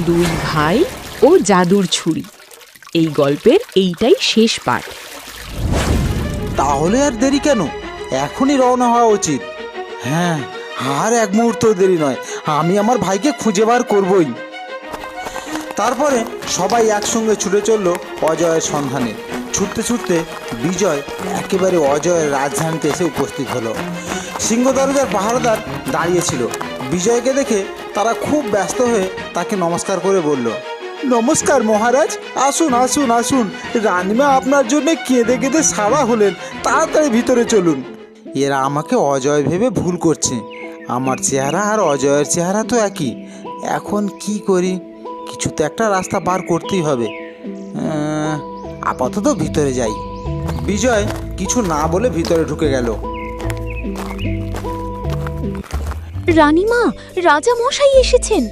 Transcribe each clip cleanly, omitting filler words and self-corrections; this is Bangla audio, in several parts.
দুই ভাই ও জাদুর ছুরি। এই গল্পের এইটাই শেষ পাঠ। তাহলে আর দেরি কেন? এখনই রওনা হওয়া উচিত। হ্যাঁ, আর এক মুহূর্ত দেরি নয়, আমি আমার ভাইকে খুঁজে বার করবই। তারপরে সবাই একসঙ্গে ছুটে চলল অজয়ের সন্ধানে। ছুটতে ছুটতে বিজয় একেবারে অজয়ের রাজধানীতে এসে উপস্থিত হলো। সিংহ দরজার পাহারাদার দাঁড়িয়েছিল। বিজয়কে দেখে তারা খুব ব্যস্ত হয়ে তাকে নমস্কার করে বলল, নমস্কার মহারাজ, আসুন আসুন আসুন। রানীমা আপনার জন্য কেঁদে কেঁদে সারা হলেন, তাড়াতাড়ি ভিতরে চলুন। এরা আমাকে অজয় ভেবে ভুল করছে। আমার চেহারা আর অজয়ের চেহারা তো একই। এখন কি করি? কিছু তো একটা রাস্তা বার করতেই হবে। আপাতত ভিতরে যাই। বিজয় কিছু না বলে ভিতরে ঢুকে গেল। রানীমা, রাজা মশাই এসেছেন।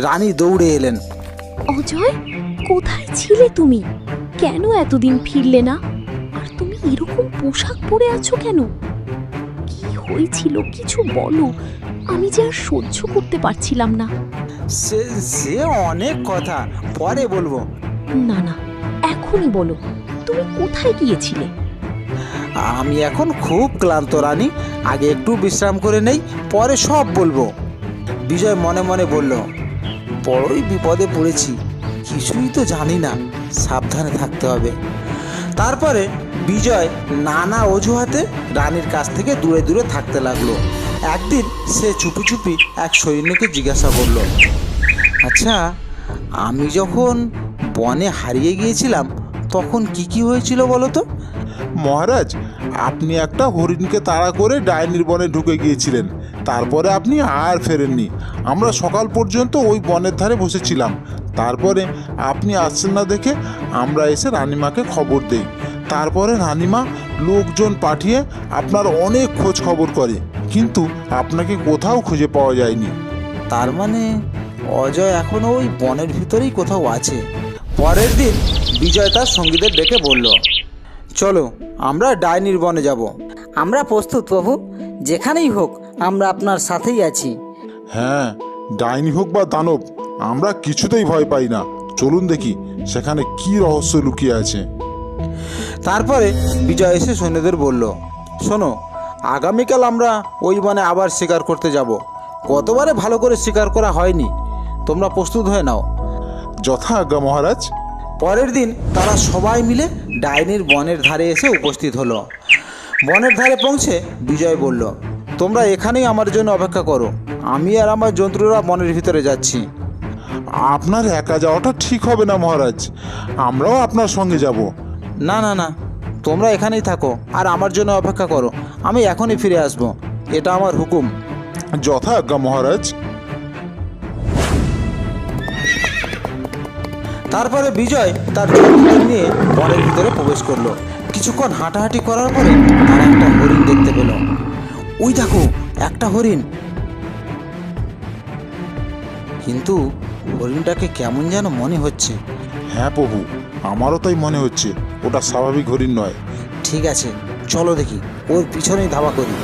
রানী দৌড়ে এলেন। অজয়, কোথায় ছিলে তুমি? কেন এতদিন ফিরলে না? আর তুমি এরকম পোশাক পরে আছো কেন? কি হয়েছিল কিছু বলো, আমি যে আর সহ্য করতে পারছিলাম না। সে অনেক কথা, পরে বলবো। না না, এখনই বলো, তুমি কোথায় গিয়েছিলে? আমি এখন খুব ক্লান্ত রানী, আগে একটু বিশ্রাম করে নেই, পরে সব বলবো। বিজয় মনে মনে বলল, বড়ই বিপদে পড়েছি, কিছুই তো জানি না, সাবধানে থাকতে হবে। তারপরে বিজয় নানা অজুহাতে রানীর কাছ থেকে দূরে দূরে থাকতে লাগলো। একদিন সে চুপি চুপি এক সৈন্যকে জিজ্ঞাসা করলো, আচ্ছা, আমি যখন বনে হারিয়ে গিয়েছিলাম তখন কি হয়েছিল বলো তো? মহারাজ, আপনি একটা হরিণকে তাড়া করে ডাইনির বনে ঢুকে গিয়েছিলেন। তারপরে আপনি আর ফেরেননি। আমরা সকাল পর্যন্ত ওই বনের ধারে বসেছিলাম। তারপরে আপনি আসছেন না দেখে আমরা এসে রানীমাকে খবর দেই। তারপরে রানীমা লোকজন পাঠিয়ে আপনার অনেক খোঁজ খবর করে, কিন্তু আপনাকে কোথাও খুঁজে পাওয়া যায়নি। তার মানে অজয় এখনো ওই বনের ভিতরেই কোথাও আছে। পরের দিন বিজয় তার সঙ্গীদের ডেকে বলল, চলো আমরা ডাইনির বনে যাব। আমরা প্রস্তুত প্রভু, যেখানেই হোক আমরা আপনার সাথেই আছি। হ্যাঁ, ডাইনি হোক বা দানব, আমরা কিছুতেই ভয় পাই না। চলুন দেখি সেখানে কি রহস্য লুকিয়ে আছে। তারপরে বিজয় এসে সৈন্যদের বলল, শোনো, আগামীকাল আমরা ওই বনে আবার শিকার করতে যাব। গতবারে ভালো করে শিকার করা হয়নি, তোমরা প্রস্তুত হয়ে নাও। যথা আজ্ঞা মহারাজ। পরের দিন তারা সবাই মিলে ডাইনির বনের ধারে এসে উপস্থিত হলো। বনের ধারে পৌঁছে বিজয় বলল, তোমরা এখানেই আমার জন্য অপেক্ষা করো, আমি আর আমার জন্তুরা বনের ভিতরে যাচ্ছি। আপনার একা যাওয়াটা ঠিক হবে না মহারাজ, আমরাও আপনার সঙ্গে যাব। না না না, তোমরা এখানেই থাকো আর আমার জন্য অপেক্ষা করো, আমি এখনই ফিরে আসব, এটা আমার হুকুম। যথা আজ্ঞা মহারাজ। তারপরে বিজয় তার জন্তুদের নিয়ে বনের ভিতরে প্রবেশ করলো। কিছুক্ষণ হাঁটাহাঁটি করার পরে তারা একটা হরিণ দেখতে পেল। ওই দেখো, একটা হরিণ। কিন্তু হরিণটাকে কেমন যেন মনে হচ্ছে। হ্যাঁ প্রভু, আমারও তাই মনে হচ্ছে, ওটা স্বাভাবিক হরিণ নয়। ঠিক আছে, চলো দেখি, ওর পিছনেই ধাওয়া করি।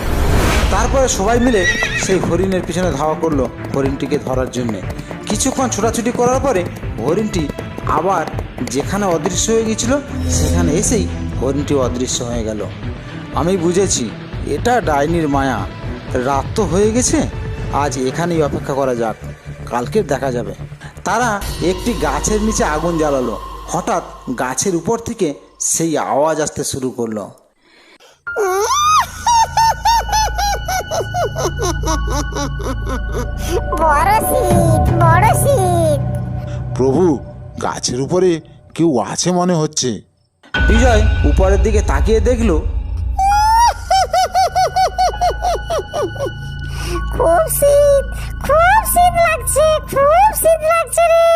তারপরে সবাই মিলে সেই হরিণের পিছনে ধাওয়া করলো হরিণটিকে ধরার জন্যে। কিছুক্ষণ ছোটাছুটি করার পরে হরিণটি আবার যেখানে অদৃশ্য হয়ে গিয়েছিল সেখানে এসেই হরিণটি অদৃশ্য হয়ে গেল। আমি বুঝেছি এটা ডাইনির মায়া। রাত তো হয়ে গেছে, আজ এখানেই অপেক্ষা করা যাক, কালকে দেখা যাবে। তারা একটি গাছের নিচে আগুন জ্বালালো। হঠাৎ গাছের উপর থেকে সেই আওয়াজ আসতে শুরু করলো, বড় শীত, বড় শীত। প্রভু, গাছের উপরে কেউ আছে মনে হচ্ছে। বিজয় উপরের দিকে তাকিয়ে দেখল, খুব শীত, খুব শীত লাগছে, খুব শীত লাগছে রে।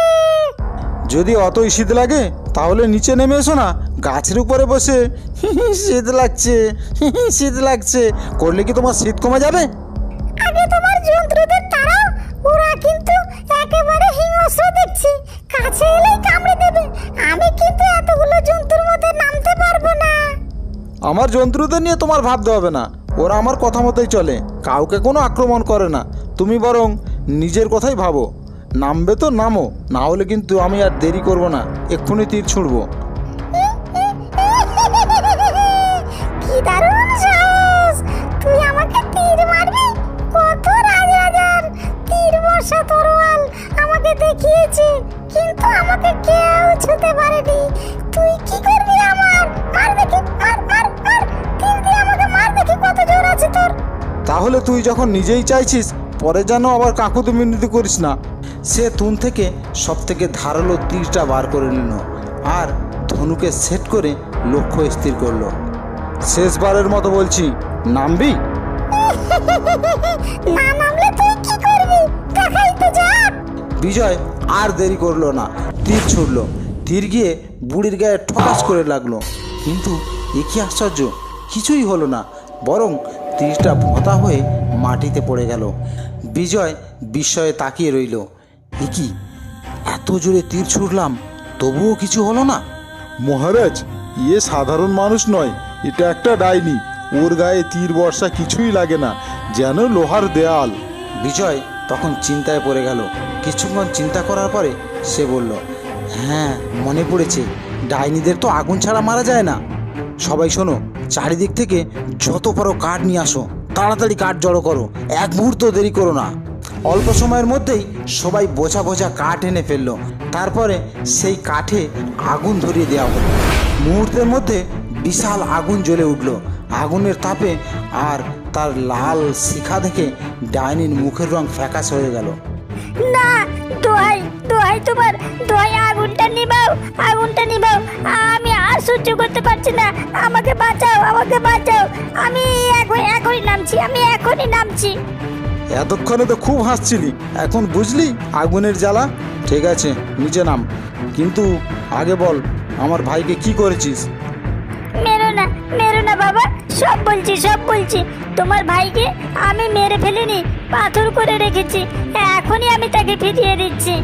যদি অতই শীত লাগে তাহলে নিচে নেমে এসো না, গাছের উপরে বসে শীত লাগছে শীত লাগছে করলে কি তোমার শীত কমে যাবে? আগে তোমার জন্তুদের তাড়াও, ওরা কিন্তু একেবারে হিংস্র দেখছি, কাছে এলেই কামড়ে দেবে। আমি কিন্তু এতগুলো জন্তুর মধ্যে নামতে পারবো না। আমার জন্তুদের নিয়ে তোমার ভাবতে হবে না, ওরা আমার কথা মতোই চলে, কাউকে কোনো আক্রমণ করে না। তুমি বরং নিজের কথাই ভাবো। নামবে তো নামো, না হলে কিন্তু আমি আর দেরি করব না, এক্ষুনি তীর ছুঁড়বো। কি দারুণ সাহস! তুই আমাকে তীর মারবি? কত রাজার তীর বর্ষা তরোয়াল আমাকে দেখিয়েছে, কিন্তু আমাকে কেউ ছুঁতে পারেনি। তুই কি করবি আমার? মার দেখি, মার মার মার, তীর দিয়ে আমাকে মার দেখি, কত জোর আছে তোর। তাহলে তুই যখন নিজেই চাইছিস, পরে যেন আবার কাকুতি মিনতি করিস না। সে তুন থেকে সব থেকে ধারালো তীরটা বার করে নিল আর ধনুকে সেট করে লক্ষ্য স্থির করলো। শেষবারের মতো বলছি, নামবি? না নামলে তুই কি করবি? দেখাই তো যাক। বিজয় আর দেরি করলো না, তীর ছুড়ল। তীর গিয়ে বুড়ির গায়ে ঠকাস করে লাগলো, কিন্তু এ কি আশ্চর্য, কিছুই হলো না, বরং তীরটা ভোঁতা হয়ে মাটিতে পড়ে গেল। বিজয় বিস্ময়ে তাকিয়ে রইল। এ কি, এত জোরে তীর ছুড়লাম তবুও কিছু হলো না? মহারাজ, ইয়ে সাধারণ মানুষ নয়, এটা একটা ডাইনি। ওর গায়ে তীর বর্ষা কিছুই লাগে না, যেন লোহার দেয়াল। বিজয় তখন চিন্তায় পড়ে গেল। কিছুক্ষণ চিন্তা করার পরে সে বলল, হ্যাঁ মনে পড়েছে, ডাইনিদের তো আগুন ছাড়া মারা যায় না। সবাই শোনো, চারিদিক থেকে যত পারো কাঠ নিয়ে আসো, তাড়াতাড়ি কাঠ জড়ো করো, এক মুহূর্ত দেরি করো না। অল্প সময়ের মধ্যেই সবাই বোঝা বোঝা কাঠ এনে ফেললো। তারপরে সেই কাঠে আগুন ধরিয়ে দেওয়া হলো। মুহূর্তের মধ্যে বিশাল আগুন জ্বলে উঠল। আগুনের তাপে আর তার লাল শিখা দেখে ডাইনির মুখের রং ফ্যাকাশ হয়ে গেল। না, দোহাই দোহাই তোমার, দোহাই, আগুনটা নিভাও, আগুনটা নিভাও। আমি আর সহ্য করতে পারছি না, আমাকে বাঁচাও, আমাকে বাঁচাও। আমি এখনই নামছি, আমি এখনই নামছি। এতক্ষণে তো খুব হাসছিলি, এখন বুঝলি আগুনের জ্বালা? ঠিক আছে, নিচে নাম, কিন্তু আগে বল আমার ভাইকে কি করেছিস? মেরো না বাবা, সব বলছি, সব বলছি। তোমার ভাইকে আমি মেরে ফেলিনি, পাথর করে রেখেছি, এখনই আমি তাকে ফিরিয়ে দিচ্ছি।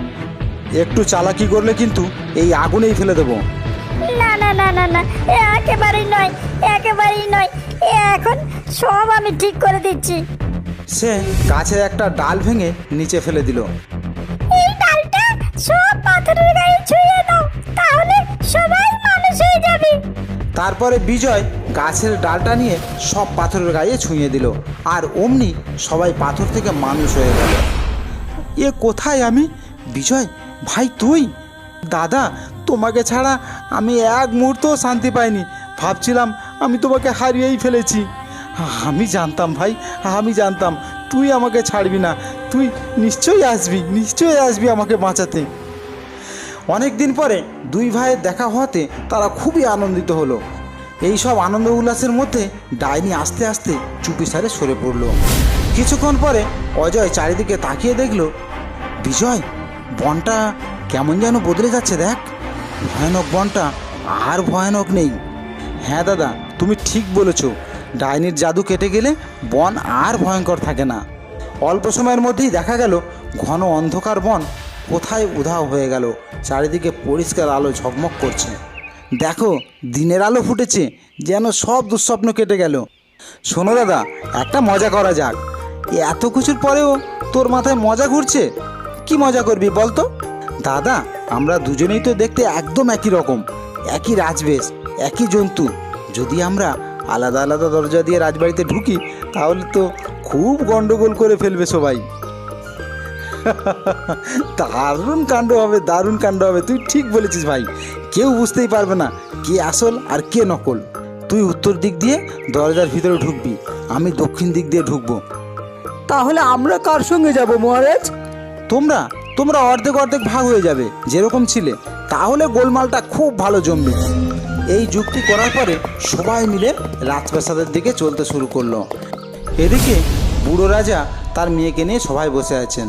একটু চালাকি করলে কিন্তু এই আগুনেই ফেলে দেবো। না না না না না, একেবারেই নয়, একেবারেই নয়, এখন সব আমি ঠিক করে দিচ্ছি। সে গাছের একটা ডাল ভেঙে নিচে ফেলে দিল। এই ডালটা সব পাথরের গায়ে ছুঁয়ে দাও, তাহলে সবাই মানুষ হয়ে যাবে। তারপরে বিজয় গাছের ডালটা নিয়ে সব পাথরের গায়ে ছুঁয়ে দিল, আর অমনি সবাই পাথর থেকে মানুষ হয়ে গেল। এ কোথায় আমি? বিজয় ভাই, তুই? দাদা, তোমাকে ছাড়া আমি এক মুহূর্তও শান্তি পাইনি, ভাবছিলাম আমি তোমাকে হারিয়েই ফেলেছি। আমি জানতাম ভাই, আমি জানতাম তুই আমাকে ছাড়বি না, তুই নিশ্চয়ই আসবি আমাকে বাঁচাতে। অনেক দিন পরে দুই ভাইয়ের দেখা হওয়াতে তারা খুবই আনন্দিত হলো। এই সব আনন্দ উল্লাসের মধ্যে ডাইনি আস্তে আস্তে চুপিসারে সরে পড়ল। কিছুক্ষণ পরে অজয় চারিদিকে তাকিয়ে দেখল, বিজয়, বনটা কেমন যেন বদলে যাচ্ছে, দেখ, ভয়ানক বনটা আর ভয়ানক নেই। হ্যাঁ দাদা, তুমি ঠিক বলেছ, ডাইনির জাদু কেটে গেলে বন আর ভয়ঙ্কর থাকে না। অল্প সময়ের মধ্যেই দেখা গেল ঘন অন্ধকার বন কোথায় উধাও হয়ে গেল। চারিদিকে পরিষ্কার আলো ঝকমক করছে। দেখো, দিনের আলো ফুটেছে, যেন সব দুঃস্বপ্ন কেটে গেল। শোনো দাদা, একটা মজা করা যাক। এত কিছুর পরেও তোর মাথায় মজা ঘুরছে? কি মজা করবি বলতো? দাদা, আমরা দুজনেই তো দেখতে একদম একই রকম, একই রাজবেশ, একই জন্তু। যদি আমরা আলাদা আলাদা দরজা দিয়ে রাজবাড়িতে ঢুকি, তাহলে তো খুব গন্ডগোল করে ফেলবে সবাই। দারুণ কাণ্ড হবে, দারুণ কাণ্ড হবে। তুই ঠিক বলেছিস ভাই, কেউ বুঝতেই পারবে না কে আসল আর কে নকল। তুই উত্তর দিক দিয়ে দরজার ভিতরে ঢুকবি, আমি দক্ষিণ দিক দিয়ে ঢুকবো। তাহলে আমরা কার সঙ্গে যাব মহারাজ? তোমরা অর্ধেক অর্ধেক ভাগ হয়ে যাবে, যেরকম ছিলে, তাহলে গোলমালটা খুব ভালো জমবে। এই যুক্তি করার পরে সবাই মিলে রাজপ্রাসাদের দিকে চলতে শুরু করলো। এদিকে বুড়ো রাজা তার মেয়েকে নিয়ে সবাই বসে আছেন।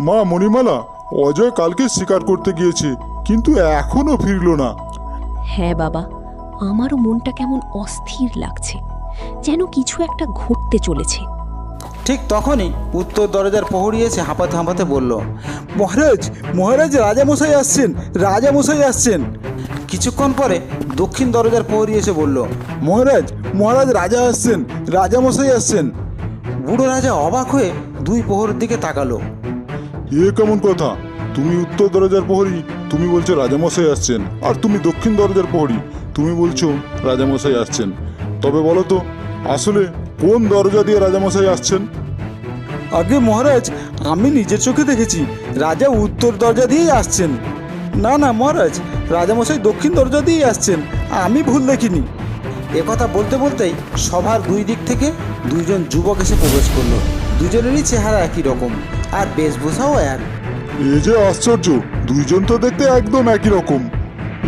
মা মণিমালা, অজয় কালকে শিকার করতে গিয়েছে, কিন্তু এখনো ফিরলো না। হ্যাঁ বাবা, আমারও মনটা কেমন অস্থির লাগছে, যেন কিছু একটা ঘটতে চলেছে। ঠিক তখনই উত্তর দরজার প্রহরী এসে হাঁপাতে হাঁপাতে বলল, মহারাজ, রাজামশাই আসছেন। কিছুক্ষণ পরে দক্ষিণ দরজার প্রহরী এসে বলল, মহারাজ, রাজামশাই আসছেন। বুড়ো রাজা অবাক হয়ে দুই প্রহরীর দিকে তাকালো। এ কেমন কথা? তুমি উত্তর দরজার প্রহরী, তুমি বলছো রাজামশাই আসছেন, আর তুমি দক্ষিণ দরজার প্রহরী, তুমি বলছো রাজামশাই আসছেন। তবে বলো তো, আসলে কোন দরজা দিয়ে রাজামশাই আসছেন? আগে মহারাজ, আমি নিজের চোখে দেখেছি রাজা উত্তর দরজা দিয়েই আসছেন। না না মহারাজ, রাজামশাই দক্ষিণ দরজা দিয়েই আসছেন, আমি ভুল দেখিনি। একথা বলতে বলতেই সভার দুই দিক থেকে দুইজন যুবক এসে প্রবেশ করলো। দুজনেরই চেহারা একই রকম, আর বেশভূষাও এক। এ যে আশ্চর্য, দুইজন তো দেখতে একদম একই রকম।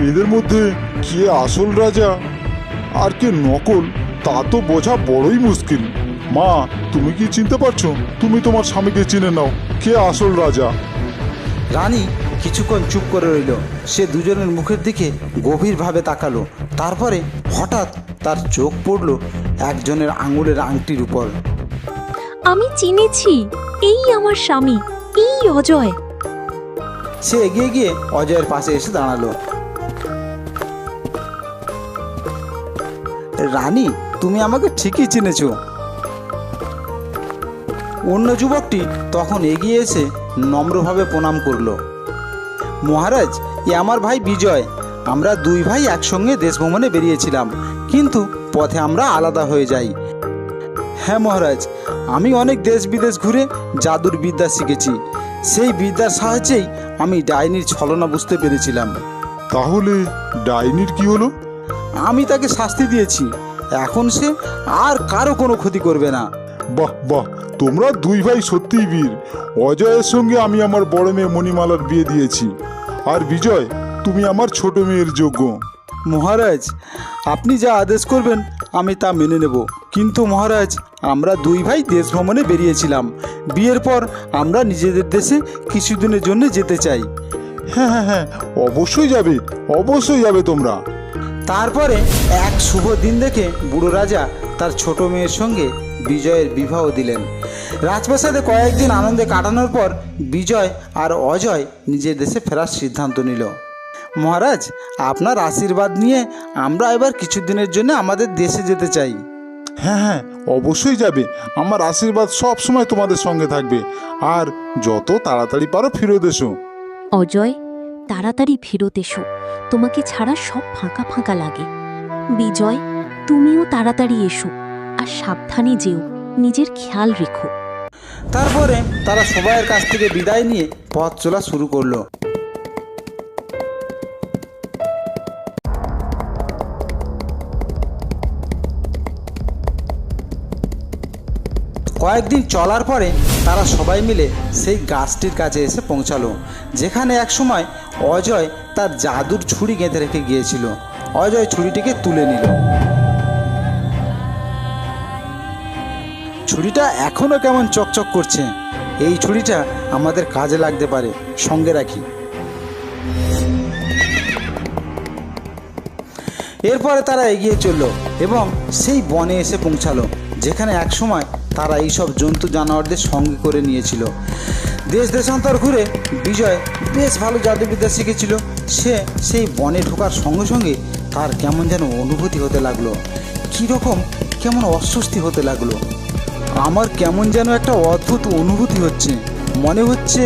এদের মধ্যে কে আসল রাজা আর কে নকল তা তো বোঝা বড়ই মুশকিল। মা, তুমি কি চিনতে পারছো? তুমি তোমার স্বামীকে চিনে নাও, কে আসল রাজা। রানী কিছুক্ষণ চুপ করে রইল। সে দুজনের মুখের দিকে গভীরভাবে তাকালো। তারপরে হঠাৎ তার চোখ পড়ল একজনের আঙুলের আংটির উপর। আমি চিনেছি, এই আমার স্বামী, এই অজয়। সে এগিয়ে গিয়ে অজয়ের পাশে এসে দাঁড়ালো। রানী, তুমি আমাকে ঠিকই চিনেছো। অন্য যুবকটি তখন এগিয়ে এসে নম্রভাবে প্রণাম করলো। মহারাজ, এ আমার ভাই বিজয়। আমরা দুই ভাই একসঙ্গে দেশ ভ্রমণে বেরিয়েছিলাম, কিন্তু পথে আমরা আলাদা হয়ে যাই। হ্যাঁ মহারাজ, আমি অনেক দেশ বিদেশ ঘুরে জাদুর বিদ্যা শিখেছি। সেই বিদ্যার সাহায্যেই আমি ডাইনির ছলনা বুঝতে পেরেছিলাম। তাহলে ডাইনির কি হলো? আমি তাকে শাস্তি দিয়েছি। এখন সে আর কারো কোনো ক্ষতি করবে না। বাহ বাহ, তোমরা দুই ভাই সত্যিই বীর। অজয়ের সঙ্গে আমি আমার বড় মেয়ে মণিমালার বিয়ে দিয়েছি, আর বিজয়, তুমি আমার ছোট মেয়ের যোগ্য। মহারাজ, আপনি যা আদেশ করবেন আমি তা মেনে নেব। কিন্তু মহারাজ, আমরা দুই ভাই দেশ ভ্রমণে বেরিয়েছিলাম। বিয়ের পর আমরা নিজেদের দেশে কিছুদিনের জন্য যেতে চাই। হ্যাঁ হ্যাঁ হ্যাঁ, অবশ্যই যাবে, অবশ্যই যাবে তোমরা। তারপরে এক শুভ দিন দেখে বুড়ো রাজা তার ছোট মেয়ের সঙ্গে বিজয়ের বিবাহ দিলেন। রাজপ্রাসাদে কয়েকদিন আনন্দে কাটানোর পর বিজয় আর অজয় নিজের দেশে ফেরার সিদ্ধান্ত নিল। মহারাজ, আপনার আশীর্বাদ নিয়ে আমরা এবার কিছুদিনের জন্য আমাদের দেশে যেতে চাই। হ্যাঁ হ্যাঁ, অবশ্যই যাবে। আমার আশীর্বাদ সব সময় তোমাদের সঙ্গে থাকবে। আর যত তাড়াতাড়ি পারো ফিরত এসো। অজয়, তাড়াতাড়ি ফেরত এসো, তোমাকে ছাড়া সব ফাঁকা ফাঁকা লাগে। বিজয়, তুমিও তাড়াতাড়ি এসো, আর সাবধানে যেও, নিজের খেয়াল রেখো। তারপরে তারা সবাইয়ের কাছ থেকে বিদায় নিয়ে পথ চলা শুরু করলো। কয়েকদিন চলার পরে তারা সবাই মিলে সেই গাছটির কাছে এসে পৌঁছালো, যেখানে একসময় অজয় তার জাদুর ছুরি গেঁথে রেখে গিয়েছিল। অজয় ছুরিটিকে তুলে নিল। ছুরিটা এখনো কেমন চকচক করছে। এই ছুরিটা আমাদের কাজে লাগতে পারে, সঙ্গে রাখি। এরপরে তারা এগিয়ে চলল এবং সেই বনে এসে পৌঁছালো, যেখানে একসময় তারা এইসব জন্তু জানোয়ারদের সঙ্গে করে নিয়েছিল। দেশ দেশান্তর ঘুরে বিজয় বেশ ভালো জাদুবিদ্যা শিখেছিল। সে সেই বনে ঢোকার সঙ্গে সঙ্গে তার কেমন যেন অনুভূতি হতে লাগলো। কীরকম কেমন অস্বস্তি হতে লাগলো। আমার কেমন যেন একটা অদ্ভুত অনুভূতি হচ্ছে। মনে হচ্ছে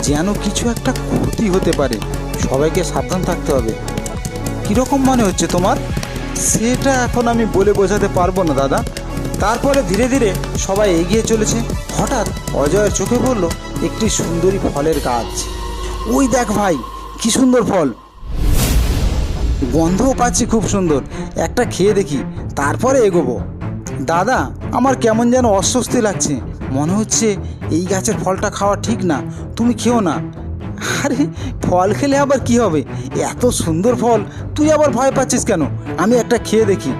যেন কিছু একটা ক্ষতি হতে পারে। সবাইকে সাবধান থাকতে হবে। কীরকম মনে হচ্ছে তোমার? সেটা এখন আমি বলে বোঝাতে পারবো না দাদা। তারপরে ধীরে ধীরে সবাই এগিয়ে চলেছে। হঠাৎ অজয়ের চোখে পড়ল একটি সুন্দরী ফলের গাছ। ওই দেখ ভাই, কি সুন্দর ফল, গন্ধও পাচ্ছি খুব সুন্দর। একটা খেয়ে দেখি, তারপরে এগোবো। দাদা, আমার কেমন যেন অস্বস্তি লাগছে। মনে হচ্ছে এই গাছের ফলটা খাওয়া ঠিক না, তুমি খেও না। আরে ফল খেলে আবার কি হবে? এত সুন্দর ফল, তুই আবার ভয় পাচ্ছিস কেন? আমি একটা খেয়ে দেখি।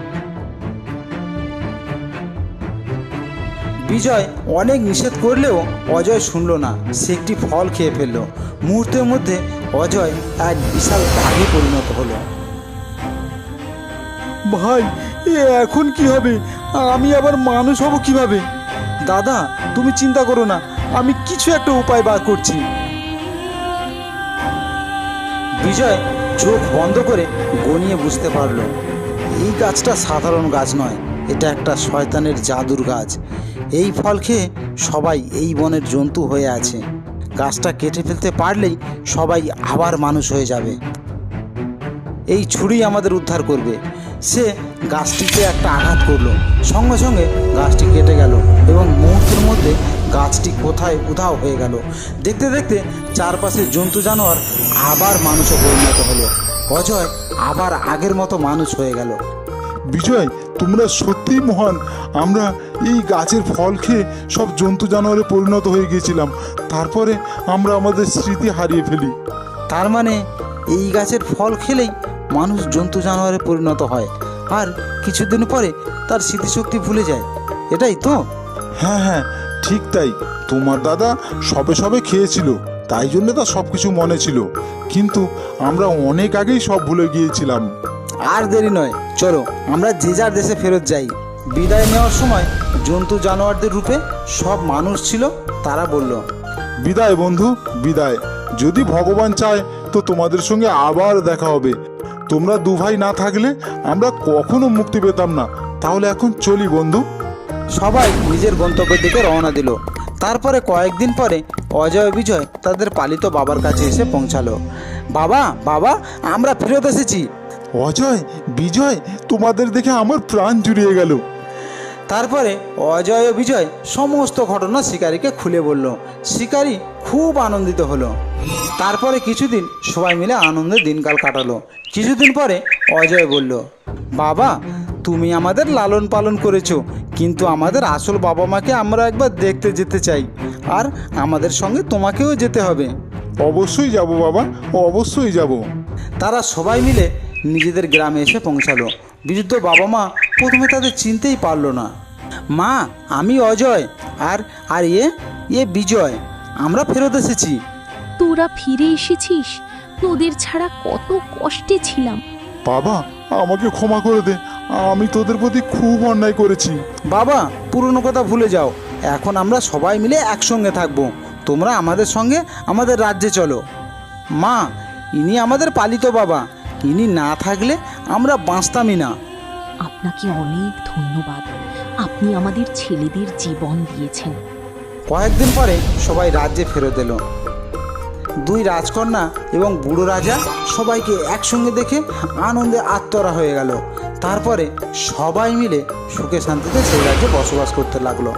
বিজয় অনেক নিষেধ করলেও অজয় শুনল না। সে একটি ফল খেয়ে ফেলল। মুহূর্তের মধ্যে অজয় এক বিশাল বাঘে পরিণত হলো। ভাই, এখন কি হবে? আমি আবার মানুষ হব কিভাবে? দাদা, তুমি চিন্তা করো না, আমি কিছু একটা উপায় বার করছি। বিজয় চোখ বন্ধ করে গনিয়ে বুঝতে পারল এই গাছটা সাধারণ গাছ নয়, এটা একটা শয়তানের জাদুর গাছ। এই ফল খেয়ে সবাই এই বনের জন্তু হয়ে আছে। গাছটা কেটে ফেলতে পারলেই সবাই আবার মানুষ হয়ে যাবে। এই ছুরি আমাদের উদ্ধার করবে। সে গাছটিতে একটা আঘাত করলো, সঙ্গে সঙ্গে গাছটি কেটে গেল এবং মুহূর্তের মধ্যে গাছটি কোথায় উধাও হয়ে গেল। দেখতে দেখতে চারপাশে জন্তু জানোয়ার আবার মানুষে পরিণত হলো। অজয় আবার আগের মতো মানুষ হয়ে গেল। বিজয়, তোমরা সত্যিই মহান। আমরা এই গাছের ফল খেয়ে সব জন্তু জানোয়ারে পরিণত হয়ে গিয়েছিলাম, তারপরে আমরা আমাদের স্মৃতি হারিয়ে ফেলি। তার মানে এই গাছের ফল খেলেই মানুষ জন্তু জানোয়ারে পরিণত হয় আর কিছুদিন পরে তার স্মৃতিশক্তি ভুলে যায়, এটাই তো? হ্যাঁ হ্যাঁ, ঠিক তাই। তোমার দাদা সবে সবে খেয়েছিল, তাই জন্য তার সব কিছু মনে ছিল, কিন্তু আমরা অনেক আগেই সব ভুলে গিয়েছিলাম। আর দেরি নয়, চলো আমরা যে যার দেশে ফেরত যাই। বিদায় নেওয়ার সময় জন্তু জানোয়ারদের রূপে সব মানুষ ছিল। তারা বলল, বিদায় বন্ধু, বিদায়। যদি ভগবান চায় তো তোমাদের সঙ্গে আবার দেখা হবে। তোমরা দু ভাই না থাকলে আমরা কখনো মুক্তি পেতাম না। তাহলে এখন চলি বন্ধু। সবাই নিজের গন্তব্যের দিকে রওনা দিল। তারপরে কয়েকদিন পরে অজয় বিজয় তাদের পালিত বাবার কাছে এসে পৌঁছালো। বাবা, বাবা, আমরা ফেরত এসেছি। অজয়, বিজয়, তোমাদের দেখে আমার প্রাণ জুড়িয়ে গেল। তারপরে অজয় ও বিজয় সমস্ত ঘটনা শিকারীকে খুলে বলল। শিকারী খুব আনন্দিত হলো। তারপরে কিছুদিন সবাই মিলে আনন্দে দিনকাল কাটালো। কিছুদিন পরে অজয় বলল, বাবা, তুমি আমাদের লালন পালন করেছো, কিন্তু আমাদের আসল বাবা মাকে আমরা একবার দেখতে যেতে চাই, আর আমাদের সঙ্গে তোমাকেও যেতে হবে। অবশ্যই যাব বাবা, অবশ্যই যাব। তারা সবাই মিলে নিজেদের গ্রামে এসে পৌঁছালো। বৃদ্ধ বাবা মা প্রথমে তাদের চিনতেই পারলো না। মা, আমি অজয়, আর আর এ বিজয়, আমরা ফেরত এসেছি। তোরা ফিরে এসেছিস? তোদের ছাড়া কত কষ্টে ছিলাম। বাবা, আমাকে ক্ষমা করে দে, আমি তোদের প্রতি খুব অন্যায় করেছি। বাবা, পুরনো কথা ভুলে যাও, এখন আমরা সবাই মিলে একসঙ্গে থাকবো। তোমরা আমাদের সঙ্গে আমাদের রাজ্যে চলো। মা, ইনি আমাদের পালিত বাবা, ইনি না থাকলে আমরা বাঁচতামই না। আপনাকে অনেক ধন্যবাদ, আপনি আমাদের ছেলেদের জীবন দিয়েছেন। কয়েকদিন পরে সবাই রাজ্যে ফেরত এলো। দুই রাজকন্যা এবং বুড়ো রাজা সবাইকে একসঙ্গে দেখে আনন্দে আত্মহারা হয়ে গেল। তারপরে সবাই মিলে সুখে শান্তিতে সেই রাজ্যে বসবাস করতে লাগলো।